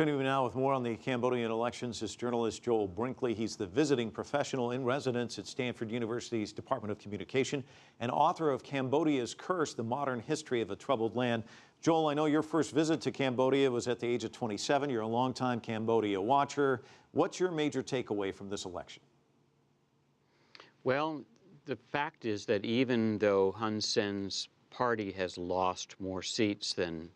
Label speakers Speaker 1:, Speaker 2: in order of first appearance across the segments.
Speaker 1: Turning to now with more on the Cambodian elections is journalist Joel Brinkley. He's the visiting professional in residence at Stanford University's Department of Communication and author of Cambodia's Curse, The Modern History of a Troubled Land. Joel, I know your first visit to Cambodia was at the age of 27. You're a longtime Cambodia watcher. What's your major takeaway from this election?
Speaker 2: Well, the fact is that even though Hun Sen's party has lost more seats than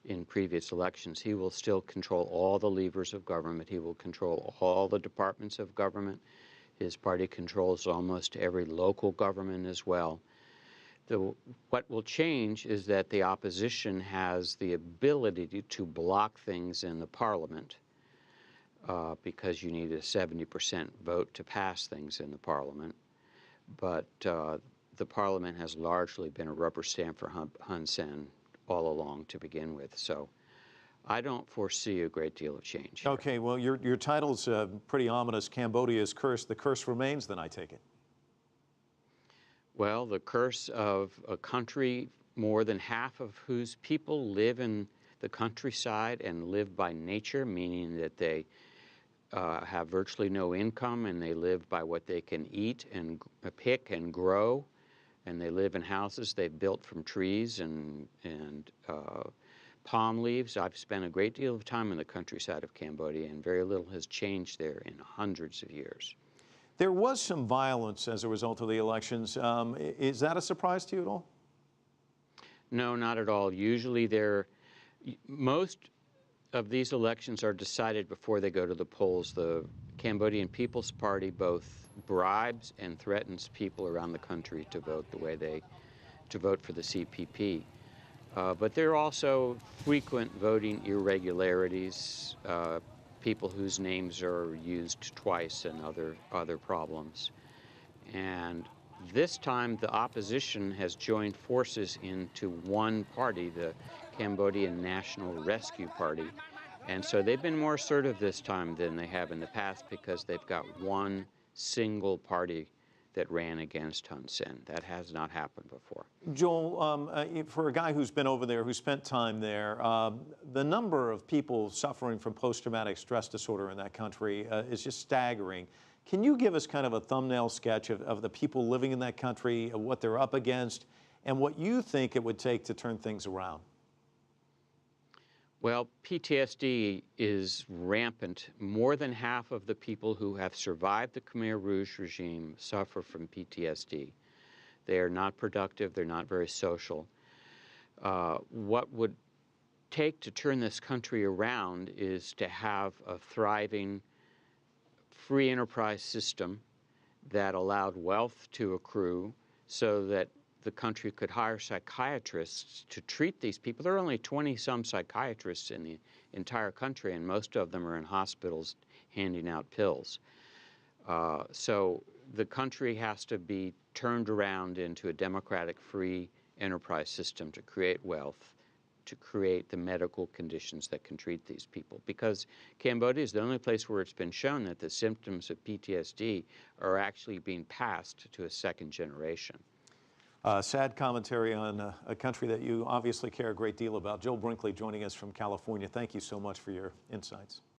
Speaker 2: in previous elections, he will still control all the levers of government. He will control all the departments of government. His party controls almost every local government as well. What will change is that the opposition has the ability to block things in the parliament because you need a 70% vote to pass things in the parliament. But the parliament has largely been a rubber stamp for Hun Sen all along to begin with. So I don't foresee a great deal of change here.
Speaker 1: Okay, well, your title's pretty ominous. Cambodia's curse. The curse remains, then, I take it.
Speaker 2: Well, the curse of a country more than half of whose people live in the countryside and live by nature, meaning that they have virtually no income and they live by what they can eat and pick and grow. And they live in houses they've built from trees and palm leaves. I've spent a great deal of time in the countryside of Cambodia, and very little has changed there in hundreds of years.
Speaker 1: There was some violence as a result of the elections. Is that a surprise to you at all?
Speaker 2: No, not at all. Usually most of these elections are decided before they go to the polls. The Cambodian People's Party both bribes and threatens people around the country to vote for the CPP. But there are also frequent voting irregularities, people whose names are used twice, and other problems. And this time the opposition has joined forces into one party, the Cambodian National Rescue Party. And so they've been more assertive this time than they have in the past because they've got one single party that ran against Hun Sen. That has not happened before.
Speaker 1: Joel, for a guy who's been over there, who spent time there, the number of people suffering from post-traumatic stress disorder in that country is just staggering. Can you give us kind of a thumbnail sketch of the people living in that country, what they're up against, and what you think it would take to turn things around?
Speaker 2: Well, PTSD is rampant. More than half of the people who have survived the Khmer Rouge regime suffer from PTSD. They are not productive, they're not very social. What would take to turn this country around is to have a thriving free enterprise system that allowed wealth to accrue so that the country could hire psychiatrists to treat these people. There are only 20-some psychiatrists in the entire country, and most of them are in hospitals handing out pills. So the country has to be turned around into a democratic free enterprise system to create wealth, to create the medical conditions that can treat these people. Because Cambodia is the only place where it's been shown that the symptoms of PTSD are actually being passed to a second generation.
Speaker 1: Sad commentary on a country that you obviously care a great deal about. Joel Brinkley joining us from California. Thank you so much for your insights.